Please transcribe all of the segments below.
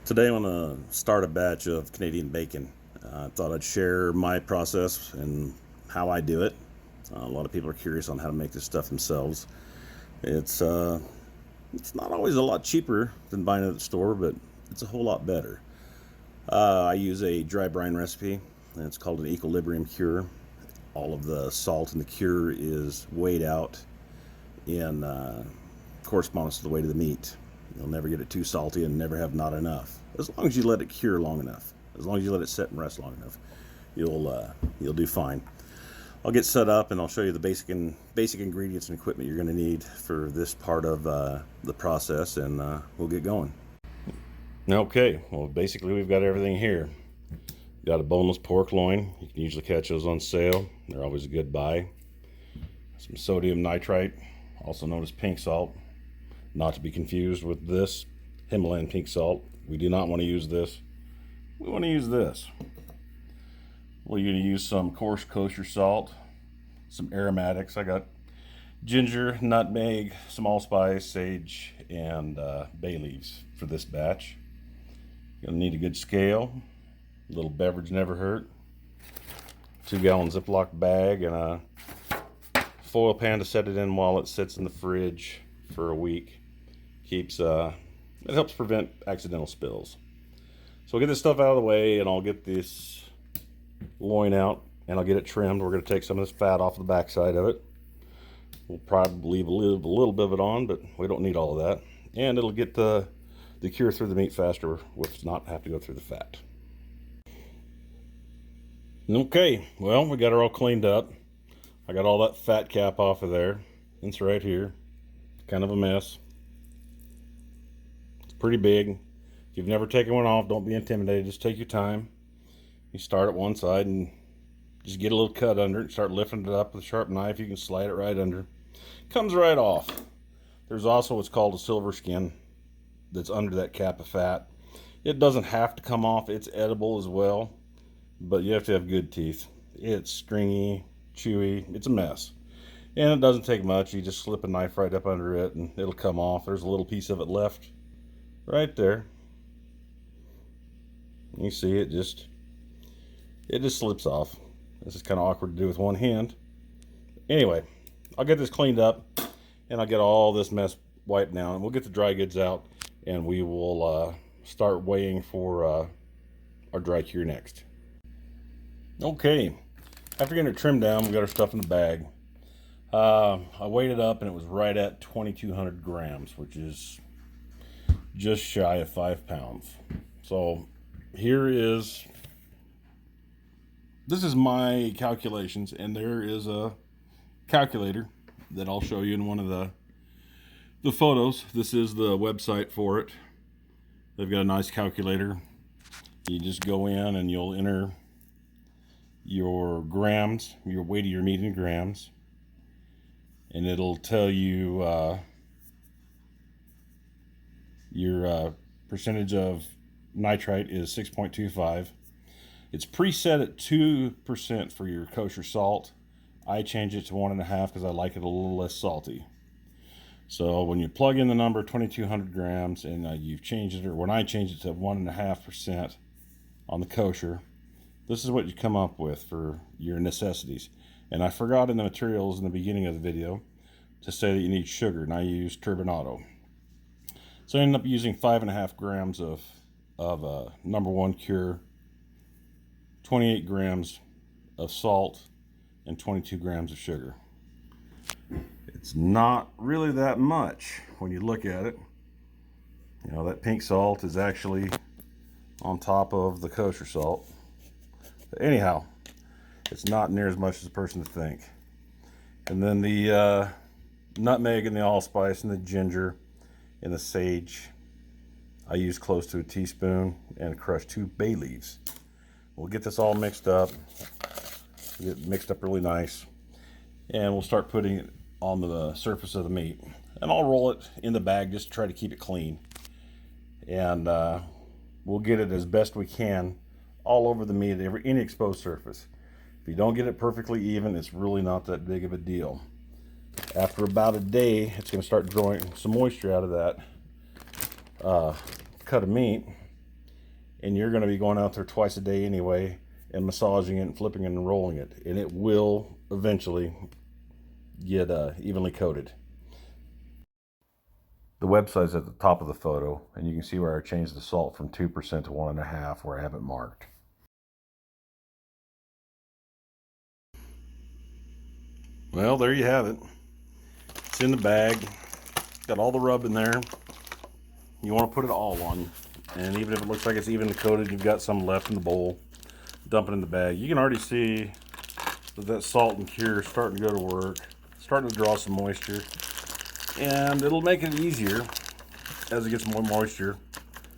Today I'm going to start a batch of Canadian bacon. I thought I'd share my process and how I do it. A lot of people are curious on how to make this stuff themselves. It's it's not always a lot cheaper than buying it at the store, but it's a whole lot better. I use a dry brine recipe, and it's called an equilibrium cure. All of the salt in the cure is weighed out in correspondence to the weight of the meat. You'll never get it too salty and never have not enough. As long as you let it cure long enough, as long as you let it sit and rest long enough, you'll do fine. I'll get set up and I'll show you the basic ingredients and equipment you're going to need for this part of the process, and we'll get going. Okay, well basically we've got everything here. Got a boneless pork loin. You can usually catch those on sale. They're always a good buy. Some sodium nitrite, also known as pink salt. Not to be confused with this Himalayan pink salt. We do not want to use this. We want to use this. We're going to use some coarse kosher salt, some aromatics. I got ginger, nutmeg, some allspice, sage, and bay leaves for this batch. You're going to need a good scale. A little beverage never hurt. 2-gallon Ziploc bag and a foil pan to set it in while it sits in the fridge for a week. It helps prevent accidental spills. So we'll get this stuff out of the way, and I'll get this loin out and I'll get it trimmed. We're going to take some of this fat off the backside of it. We'll probably leave a little bit of it on, but we don't need all of that. And it'll get the cure through the meat faster with not have to go through the fat. Okay, well, we got her all cleaned up. I got all that fat cap off of there. It's right here. Kind of a mess. Pretty big. If you've never taken one off, don't be intimidated. Just take your time. You start at one side and just get a little cut under it. Start lifting it up with a sharp knife. You can slide it right under. Comes right off. There's also what's called a silver skin that's under that cap of fat. It doesn't have to come off. It's edible as well, but you have to have good teeth. It's stringy, chewy. It's a mess. And it doesn't take much. You just slip a knife right up under it and it'll come off. There's a little piece of it left right there. You see it just slips off. This is kind of awkward to do with one hand. Anyway, I'll get this cleaned up and I'll get all this mess wiped down, and we'll get the dry goods out, and we will start weighing for our dry cure next. Okay, after getting it trimmed down, we got our stuff in the bag. I weighed it up and it was right at 2,200 grams, which is just shy of 5 pounds. So this is my calculations, and there is a calculator that I'll show you in one of the photos. This is the website for it. They've got a nice calculator. You just go in and you'll enter your grams, your weight of your meat in grams, and it'll tell you your percentage of nitrite is 6.25. It's preset at 2% for your kosher salt. I change it to 1.5 because I like it a little less salty. So when you plug in the number 2,200 grams and you've changed it, or when I change it to 1.5% on the kosher, this is what you come up with for your necessities. And I forgot in the materials in the beginning of the video to say that you need sugar, and I use turbinado. So I ended up using 5.5 grams of number one cure, 28 grams of salt, and 22 grams of sugar. It's not really that much when you look at it. You know, that pink salt is actually on top of the kosher salt. But anyhow, it's not near as much as a person would think. And then the nutmeg and the allspice and the ginger and the sage, I use close to a teaspoon, and crushed 2 bay leaves. We'll get this all mixed up. Get it mixed up really nice, and we'll start putting it on the surface of the meat. And I'll roll it in the bag just to try to keep it clean. And we'll get it as best we can all over the meat, any exposed surface. If you don't get it perfectly even, it's really not that big of a deal. After about a day, it's going to start drawing some moisture out of that cut of meat, and you're going to be going out there twice a day anyway and massaging it and flipping it and rolling it, and it will eventually get evenly coated. The website's at the top of the photo, and you can see where I changed the salt from 2% to 1.5% where I have it marked. Well, there you have it. It's in the bag. Got all the rub in there. You want to put it all on. And even if it looks like it's evenly coated, you've got some left in the bowl. Dump it in the bag. You can already see that salt and cure is starting to go to work. Starting to draw some moisture. And it'll make it easier as it gets more moisture.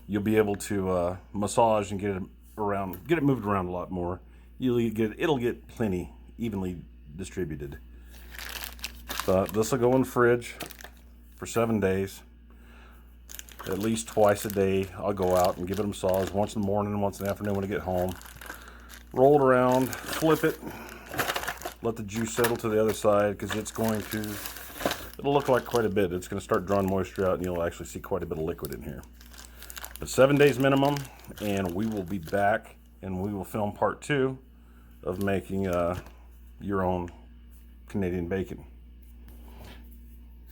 You'll be able to massage and get it moved around a lot more. It'll get plenty evenly distributed. But this will go in the fridge for 7 days. At least twice a day, I'll go out and give it a massage, once in the morning and once in the afternoon when I get home. Roll it around, flip it, let the juice settle to the other side, because it'll look like quite a bit. It's going to start drawing moisture out, and you'll actually see quite a bit of liquid in here. But 7 days minimum, and we will be back, and we will film part 2 of making your own Canadian bacon.